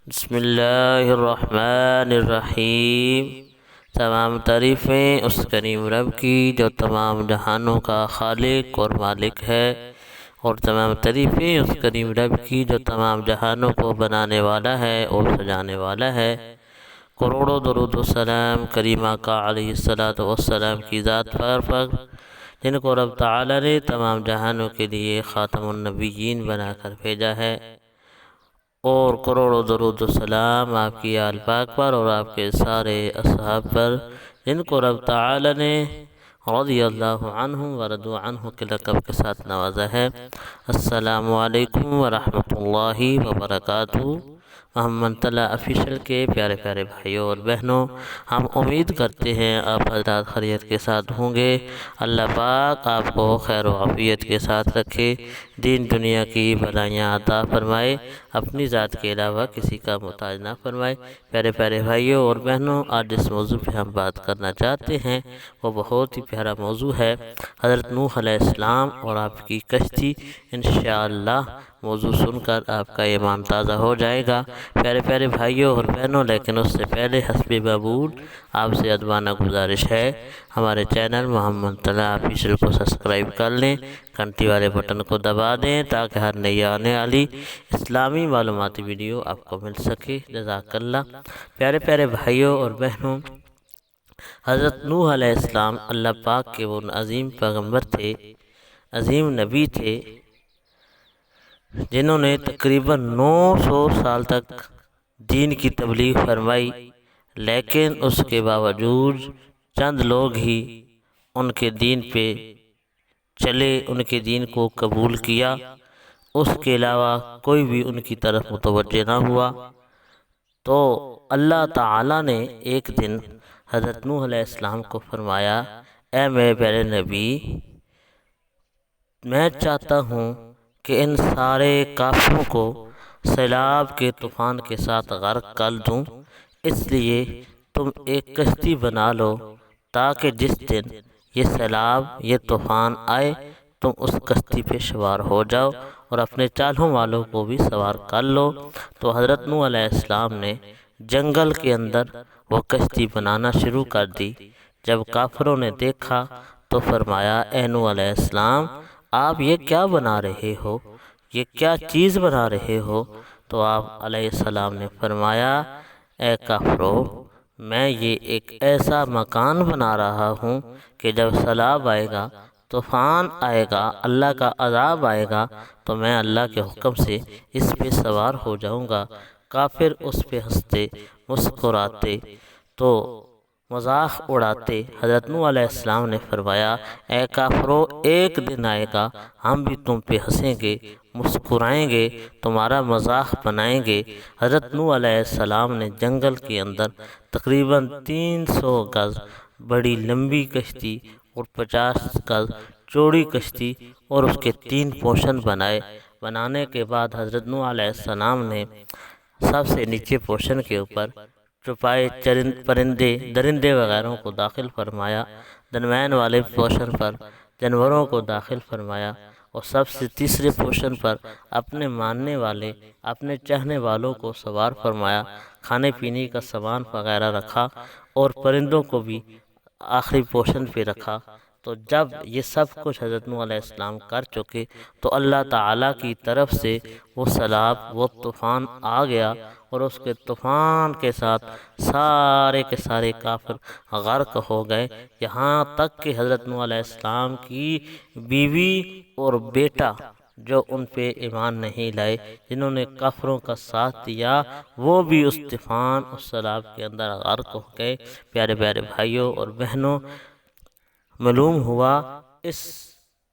بسم اللہ الرحمن الرحیم۔ تمام تعریفیں اس کریم رب کی جو تمام جہانوں کا خالق اور مالک ہے، اور تمام تعریفیں اس کریم رب کی جو تمام جہانوں کو بنانے والا ہے اور سجانے والا ہے۔ کروڑوں درود و سلام کریم آقا علیہ الصلوۃ والسلام کی ذات پر جن کو رب تعالی نے تمام جہانوں کے لیے خاتم النبیین بنا کر بھیجا ہے، اور کروڑوں درود و سلام آپ کی آل پاک پر اور آپ کے سارے اصحاب پر جن کو رب تعالی نے رضی اللہ عنہم ورضوا عنہ کے لقب کے ساتھ نوازا ہے۔ السلام علیکم ورحمۃ اللہ وبرکاتہ۔ محمد طلع آفیشل کے پیارے پیارے بھائیوں اور بہنوں، ہم امید کرتے ہیں آپ حضرات خیریت کے ساتھ ہوں گے۔ اللہ پاک آپ کو خیر و عافیت کے ساتھ رکھے، دین دنیا کی بھلائیاں عطا فرمائے، اپنی ذات کے علاوہ کسی کا محتاج نہ فرمائے۔ پیارے پیارے بھائیوں اور بہنوں، آج جس موضوع پہ ہم بات کرنا چاہتے ہیں وہ بہت ہی پیارا موضوع ہے، حضرت نوح علیہ السلام اور آپ کی کشتی۔ انشاءاللہ موضوع سن کر آپ کا ایمان تازہ ہو جائے گا۔ پیارے پیارے بھائیوں اور بہنوں، لیکن اس سے پہلے حسب معمول آپ سے ادبانہ گزارش ہے، ہمارے چینل محمد طلع آفیشل کو سبسکرائب کر لیں، گھنٹی والے بٹن کو دبا دیں تاکہ ہر نئی آنے والی اسلامی معلوماتی ویڈیو آپ کو مل سکے۔ جزاک اللہ۔ پیارے پیارے بھائیوں اور بہنوں، حضرت نوح علیہ السلام اللہ پاک کے وہ عظیم پیغمبر تھے، عظیم نبی تھے، جنہوں نے تقریباً 900 سال تک دین کی تبلیغ فرمائی، لیکن اس کے باوجود چند لوگ ہی ان کے دین پہ چلے، ان کے دین کو قبول کیا، اس کے علاوہ کوئی بھی ان کی طرف متوجہ نہ ہوا۔ تو اللہ تعالی نے ایک دن حضرت نوح علیہ السلام کو فرمایا، اے میرے پیارے نبی، میں چاہتا ہوں کہ ان سارے کافروں کو سیلاب کے طوفان کے ساتھ غرق کر دوں، اس لیے تم ایک کشتی بنا لو تاکہ جس دن یہ سیلاب، یہ طوفان آئے، تم اس کشتی پہ سوار ہو جاؤ اور اپنے چالوں والوں کو بھی سوار کر لو۔ تو حضرت نوح علیہ السلام نے جنگل کے اندر وہ کشتی بنانا شروع کر دی۔ جب کافروں نے دیکھا تو فرمایا، اے نوح علیہ السلام، آپ یہ کیا بنا رہے ہو، یہ کیا چیز بنا رہے ہو؟ تو آپ علیہ السلام نے فرمایا، اے کافرو، میں یہ ایک ایسا مکان بنا رہا ہوں کہ جب سیلاب آئے گا، طوفان آئے گا، اللہ کا عذاب آئے گا، تو میں اللہ کے حکم سے اس پہ سوار ہو جاؤں گا۔ کافر اس پہ ہنستے، مسکراتے، تو مذاق اڑاتے۔ حضرت نوح علیہ السلام نے فرمایا، اے کافرو، ایک دن آئے گا ہم بھی تم پہ ہنسیں گے، مسکرائیں گے، تمہارا مذاق بنائیں گے۔ حضرت نوح علیہ السلام نے جنگل کے اندر تقریباً 300 گز بڑی لمبی کشتی اور 50 گز چوڑی کشتی اور اس کے 3 پورشن بنائے۔ بنانے کے بعد حضرت نوح علیہ السلام نے سب سے نیچے پورشن کے اوپر چوپائے، پرندے، درندے وغیرہ کو داخل فرمایا، درمیان والے پورشن پر جانوروں کو داخل فرمایا، اور سب سے تیسرے پورشن پر اپنے ماننے والے، اپنے چاہنے والوں کو سوار فرمایا، کھانے پینے کا سامان وغیرہ رکھا، اور پرندوں کو بھی آخری پورشن پہ رکھا۔ تو جب یہ سب کچھ حضرت نوح علیہ السلام کر چکے تو اللہ تعالیٰ کی طرف سے وہ سیلاب، وہ طوفان آ گیا، اور اس کے طوفان کے ساتھ سارے کے سارے کافر غرق ہو گئے، یہاں تک کہ حضرت نوح علیہ السلام کی بیوی اور بیٹا جو ان پہ ایمان نہیں لائے، جنہوں نے کافروں کا ساتھ دیا، وہ بھی اس طوفان، اس سیلاب کے اندر غرق ہو گئے۔ پیارے پیارے بھائیوں اور بہنوں، معلوم ہوا اس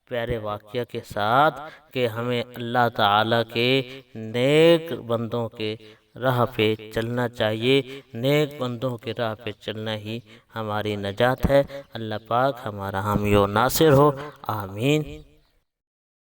پیارے واقعہ کے ساتھ کہ ہمیں اللہ تعالیٰ کے نیک بندوں کے راہ پہ چلنا چاہیے، نیک بندوں کے راہ پہ چلنا ہی ہماری نجات ہے۔ اللہ پاک ہمارا حامی و ناصر ہو، آمین۔